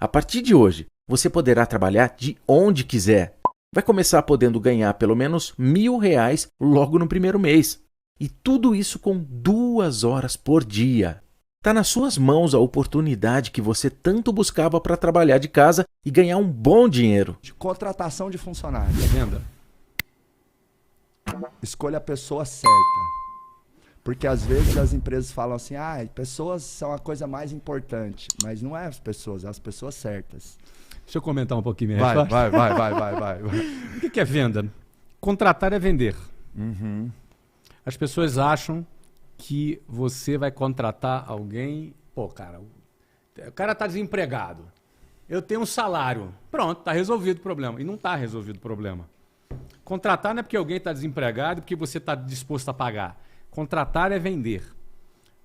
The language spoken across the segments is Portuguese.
A partir de hoje, você poderá trabalhar de onde quiser. Vai começar podendo ganhar pelo menos R$ 1.000 logo no primeiro mês. E tudo isso com 2 horas por dia. Está nas suas mãos a oportunidade que você tanto buscava para trabalhar de casa e ganhar um bom dinheiro. De contratação de funcionários. Venda. Escolha a pessoa certa. Porque às vezes as empresas falam assim, pessoas são a coisa mais importante. Mas não é as pessoas certas. Deixa eu comentar um pouquinho minha Vai. resposta. O que é venda? Contratar é vender. Uhum. As pessoas acham que você vai contratar alguém... Pô, cara, o cara está desempregado. Eu tenho um salário. Pronto, está resolvido o problema. E não está resolvido o problema. Contratar não é porque alguém está desempregado, porque você está disposto a pagar. Contratar é vender.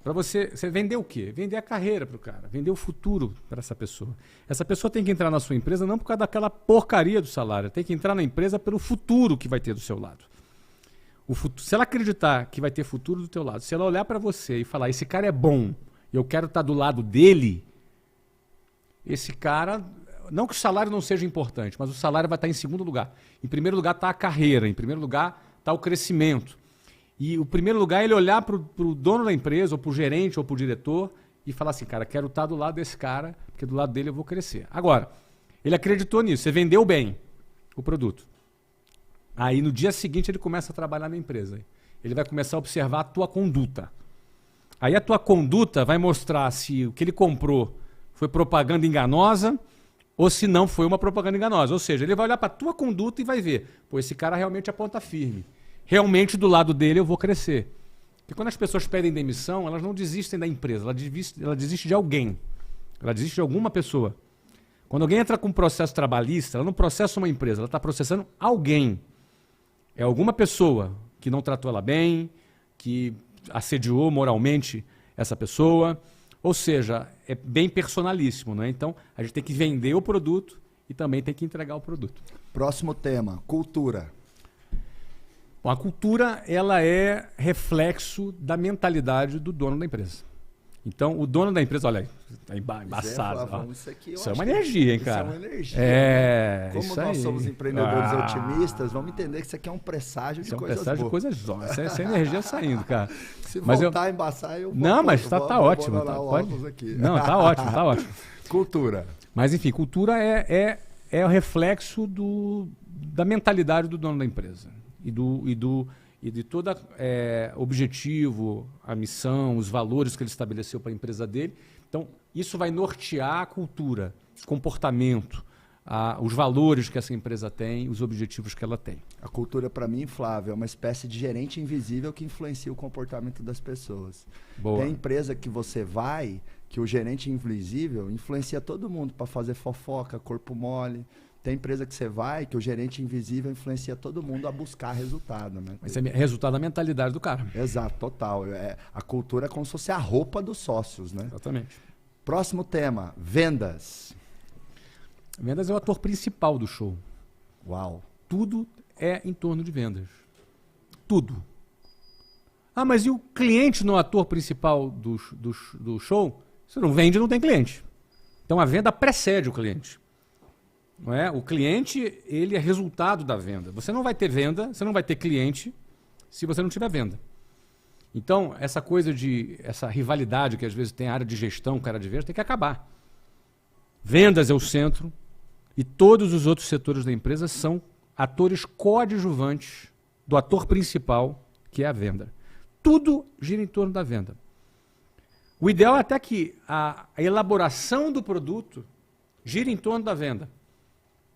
Para você vender o quê? Vender a carreira para o cara, vender o futuro para essa pessoa. Essa pessoa tem que entrar na sua empresa não por causa daquela porcaria do salário, tem que entrar na empresa pelo futuro que vai ter do seu lado. Se ela acreditar que vai ter futuro do teu lado, se ela olhar para você e falar, esse cara é bom, eu quero estar do lado dele, esse cara, não que o salário não seja importante, mas o salário vai estar em segundo lugar. Em primeiro lugar está a carreira, em primeiro lugar está o crescimento. E o primeiro lugar é ele olhar para o dono da empresa, ou para o gerente, ou para o diretor, e falar assim, cara, quero estar do lado desse cara, porque do lado dele eu vou crescer. Agora, ele acreditou nisso, você vendeu bem o produto. Aí no dia seguinte ele começa a trabalhar na empresa. Ele vai começar a observar a tua conduta. Aí a tua conduta vai mostrar se o que ele comprou foi propaganda enganosa ou se não foi uma propaganda enganosa. Ou seja, ele vai olhar para a tua conduta e vai ver, pô, esse cara realmente aponta firme. Realmente do lado dele eu vou crescer. Porque quando as pessoas pedem demissão, elas não desistem da empresa, ela desiste de alguém. Ela desiste de alguma pessoa. Quando alguém entra com um processo trabalhista, ela não processa uma empresa, ela está processando alguém. É alguma pessoa que não tratou ela bem, que assediou moralmente essa pessoa. Ou seja, é bem personalíssimo, né? Então, a gente tem que vender o produto e também tem que entregar o produto. Próximo tema, cultura. Bom, a cultura ela é reflexo da mentalidade do dono da empresa. Então, o dono da empresa, olha aí, tá embaçado. Isso é uma energia, hein, cara? Isso é uma energia. Como nós somos empreendedores otimistas, vamos entender que isso aqui é um presságio de coisas boas. Presságio de coisas boas. Essa energia saindo, cara. Se voltar a embaçar, eu vou... Não, mas tá ótimo. Não, tá ótimo, tá ótimo. Cultura. Mas, enfim, cultura é o reflexo da mentalidade do dono da empresa. E de todo objetivo, a missão, os valores que ele estabeleceu para a empresa dele. Então, isso vai nortear a cultura, comportamento, os valores que essa empresa tem, os objetivos que ela tem. A cultura, para mim, Flávio, é uma espécie de gerente invisível que influencia o comportamento das pessoas. Boa. Tem empresa que você vai, que o gerente invisível influencia todo mundo para fazer fofoca, corpo mole. Tem empresa que você vai, que o gerente invisível influencia todo mundo a buscar resultado, né? Mas é resultado da mentalidade do cara. Exato, total. A cultura é como se fosse a roupa dos sócios, né? Exatamente. Próximo tema, vendas. Vendas é o ator principal do show. Uau. Tudo é em torno de vendas. Tudo. Ah, mas e o cliente no ator principal do show? Se não vende, não tem cliente. Então a venda precede o cliente. Não é? O cliente, ele é resultado da venda. Você não vai ter venda, você não vai ter cliente se você não tiver venda. Então, essa rivalidade que às vezes tem a área de gestão, cara de vendas, tem que acabar. Vendas é o centro e todos os outros setores da empresa são atores coadjuvantes do ator principal, que é a venda. Tudo gira em torno da venda. O ideal é até que a elaboração do produto gira em torno da venda.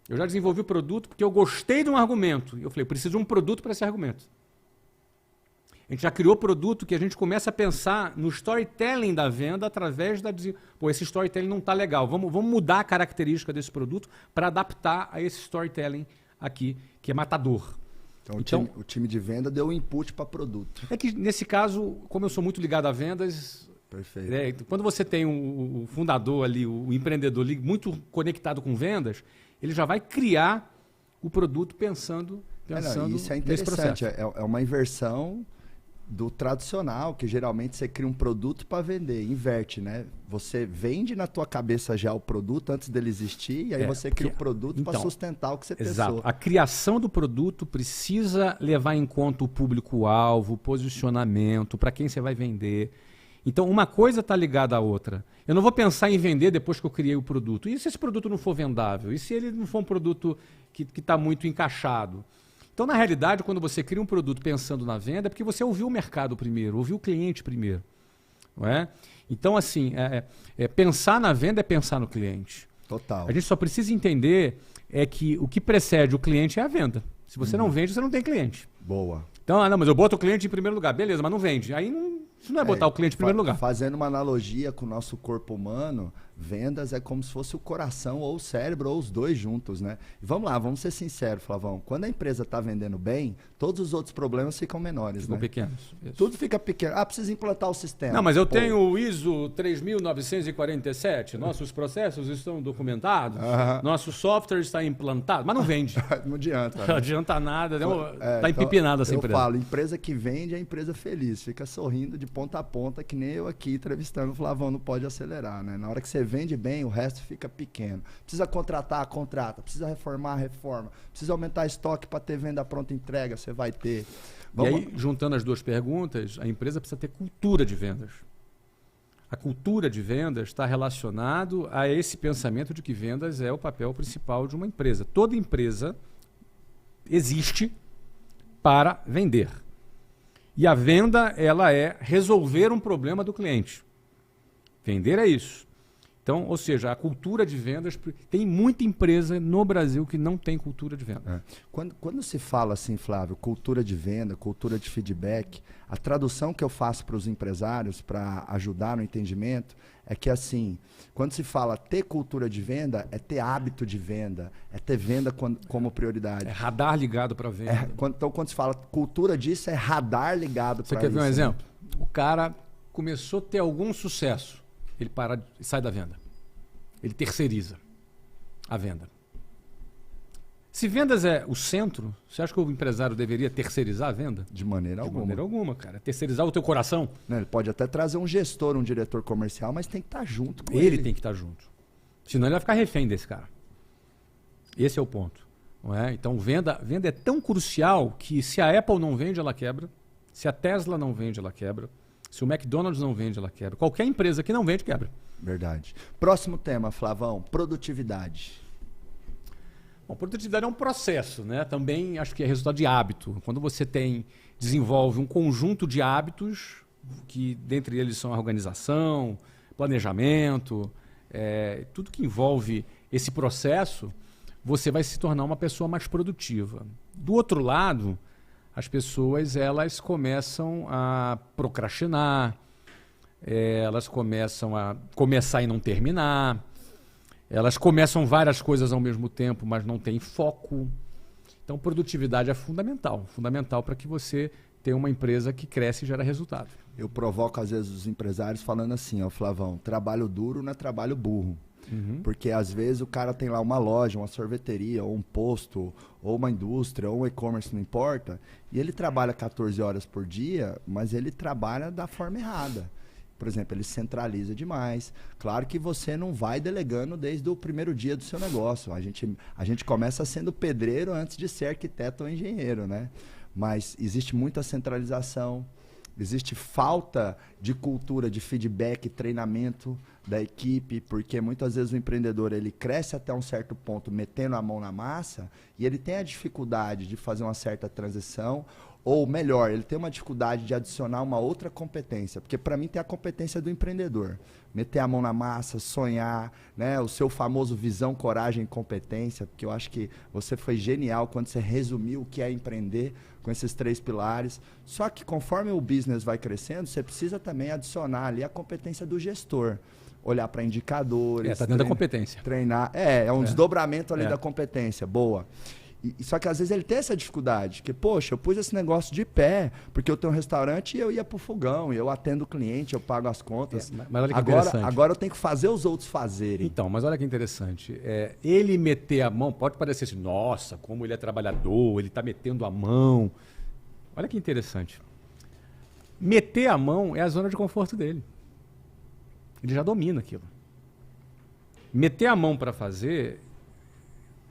Eu já desenvolvi o produto porque eu gostei de um argumento. E eu falei, preciso de um produto para esse argumento. A gente já criou produto que a gente começa a pensar no storytelling da venda através da... Pô, esse storytelling não está legal. Vamos mudar a característica desse produto para adaptar a esse storytelling aqui, que é matador. Então o time de venda deu um input para produto. É que, nesse caso, como eu sou muito ligado a vendas... Perfeito. Quando você tem o fundador ali, o empreendedor ali, muito conectado com vendas, ele já vai criar o produto pensando isso é interessante. nesse processo. É uma inversão do tradicional, que geralmente você cria um produto para vender, inverte, né? Você vende na tua cabeça já o produto antes dele existir e aí você cria o produto para sustentar o que você exato. pensou. A criação do produto precisa levar em conta o público-alvo, o posicionamento, para quem você vai vender. Então, uma coisa está ligada à outra. Eu não vou pensar em vender depois que eu criei o produto. E se esse produto não for vendável? E se ele não for um produto que está muito encaixado? Então, na realidade, quando você cria um produto pensando na venda, é porque você ouviu o mercado primeiro, ouviu o cliente primeiro. Não é? Então, assim, pensar na venda é pensar no cliente. Total. A gente só precisa entender que o que precede o cliente é a venda. Se você não vende, você não tem cliente. Boa. Então, não, mas eu boto o cliente em primeiro lugar. Beleza, mas não vende. Aí isso não é botar o cliente em primeiro lugar. Fazendo uma analogia com o nosso corpo humano, vendas é como se fosse o coração ou o cérebro ou os dois juntos, né? E vamos lá, vamos ser sinceros, Flavão. Quando a empresa está vendendo bem, todos os outros problemas ficam menores, Ficam né? pequenos. Isso. Tudo fica pequeno. Ah, precisa implantar o sistema. Não, mas eu tenho o ISO 3947, nossos processos estão documentados, nosso software está implantado, mas não vende. Não adianta. Não Né? adianta nada, está Então, empipinada essa eu empresa. falo, empresa que vende é empresa feliz, fica sorrindo de ponta a ponta, que nem eu aqui entrevistando o Flavão, não pode acelerar, né? Na hora que você vende bem, o resto fica pequeno. Precisa contratar, contrata. Precisa reformar, reforma. Precisa aumentar estoque para ter venda pronta entrega, você vai ter. E aí, juntando as duas perguntas, a empresa precisa ter cultura de vendas. A cultura de vendas está relacionado a esse pensamento de que vendas é o papel principal de uma empresa. Toda empresa existe para vender. E a venda, ela é resolver um problema do cliente. Vender é isso. Então, ou seja, a cultura de vendas... Tem muita empresa no Brasil que não tem cultura de venda. Quando se fala assim, Flávio, cultura de venda, cultura de feedback, a tradução que eu faço para os empresários, para ajudar no entendimento, é que assim, quando se fala ter cultura de venda, é ter hábito de venda, é ter venda como prioridade. É radar ligado para venda. Então, quando se fala cultura disso, é radar ligado para isso. Você quer ver um exemplo? O cara começou a ter algum sucesso. Ele sai da venda. Ele terceiriza a venda. Se vendas é o centro, você acha que o empresário deveria terceirizar a venda? De maneira alguma. De maneira alguma, cara. Terceirizar o teu coração. Não, ele pode até trazer um gestor, um diretor comercial, mas tem que estar junto com ele. Ele tem que estar junto. Senão ele vai ficar refém desse cara. Esse é o ponto. Não é? Então, venda é tão crucial que se a Apple não vende, ela quebra. Se a Tesla não vende, ela quebra. Se o McDonald's não vende, ela quebra. Qualquer empresa que não vende, quebra. Verdade. Próximo tema, Flavão, produtividade. Bom, produtividade é um processo, né? Também acho que é resultado de hábito. Quando você desenvolve um conjunto de hábitos, que dentre eles são a organização, planejamento, tudo que envolve esse processo, você vai se tornar uma pessoa mais produtiva. Do outro lado, as pessoas elas começam a procrastinar, elas começam a começar e não terminar, elas começam várias coisas ao mesmo tempo, mas não têm foco. Então, produtividade é fundamental para que você tenha uma empresa que cresce e gera resultado. Eu provoco, às vezes, os empresários falando assim, ó, Flavão, trabalho duro não é trabalho burro. Porque às vezes o cara tem lá uma loja, uma sorveteria, ou um posto, ou uma indústria, ou um e-commerce, não importa, e ele trabalha 14 horas por dia, mas ele trabalha da forma errada. Por exemplo, ele centraliza demais. Claro que você não vai delegando desde o primeiro dia do seu negócio. A gente começa sendo pedreiro antes de ser arquiteto ou engenheiro, né? Mas existe muita centralização. Existe falta de cultura, de feedback, treinamento da equipe, porque muitas vezes o empreendedor ele cresce até um certo ponto metendo a mão na massa e ele tem a dificuldade de fazer uma certa transição, ou melhor, ele tem uma dificuldade de adicionar uma outra competência, porque para mim tem a competência do empreendedor, meter a mão na massa, sonhar, né? O seu famoso visão, coragem e competência, porque eu acho que você foi genial quando você resumiu o que é empreender com esses 3 pilares. Só que conforme o business vai crescendo, você precisa também adicionar ali a competência do gestor. Olhar para indicadores. Está dentro da competência. Treinar. É um desdobramento ali da competência. Boa. Só que às vezes ele tem essa dificuldade, que, poxa, eu pus esse negócio de pé, porque eu tenho um restaurante e eu ia pro fogão, eu atendo o cliente, eu pago as contas. Mas olha que interessante. Agora eu tenho que fazer os outros fazerem. Então, mas olha que interessante. Ele meter a mão, pode parecer assim, nossa, como ele é trabalhador, ele está metendo a mão. Olha que interessante. Meter a mão é a zona de conforto dele. Ele já domina aquilo. Meter a mão para fazer,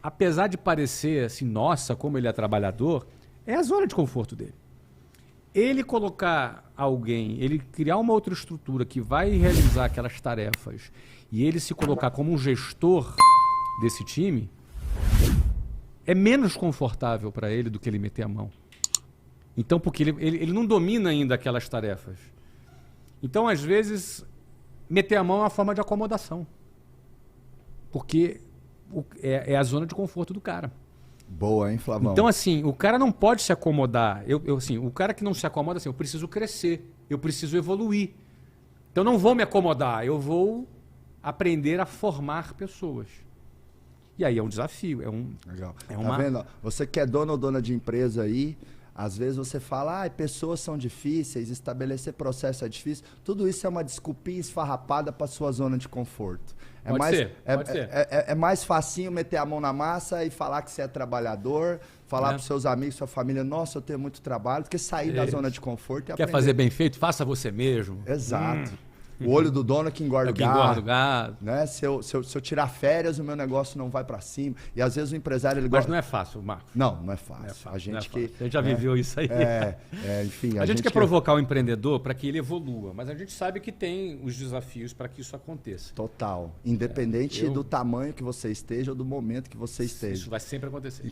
apesar de parecer assim, nossa, como ele é trabalhador, é a zona de conforto dele. Ele colocar alguém, ele criar uma outra estrutura que vai realizar aquelas tarefas e ele se colocar como um gestor desse time, é menos confortável para ele do que ele meter a mão. Então, porque ele não domina ainda aquelas tarefas. Então, às vezes, meter a mão é uma forma de acomodação. Porque é a zona de conforto do cara. Boa, hein, Flavão? Então, assim, o cara não pode se acomodar. Assim, o cara que não se acomoda, assim, eu preciso crescer, eu preciso evoluir. Então, não vou me acomodar, eu vou aprender a formar pessoas. E aí é um desafio. Legal. É Tá vendo? Você que é dono ou dona de empresa aí, às vezes você fala, pessoas são difíceis, estabelecer processo é difícil. Tudo isso é uma desculpinha esfarrapada para sua zona de conforto. Pode ser. É mais facinho meter a mão na massa e falar que você é trabalhador, falar para seus amigos, sua família, nossa, eu tenho muito trabalho, do que sair da zona de conforto e Quer aprender. fazer bem feito? Faça você mesmo. Exato. O olho do dono é que engorda o que engorda o gado. gado. Né? Se eu tirar férias, o meu negócio não vai para cima. E às vezes o empresário... Ele Mas não é fácil, Marcos. Não é fácil. A gente A gente já viveu isso aí. Enfim, a gente quer provocar o empreendedor para que ele evolua, mas a gente sabe que tem os desafios para que isso aconteça. Total. Independente do tamanho que você esteja ou do momento que você esteja. Isso vai sempre acontecer. Inclusive,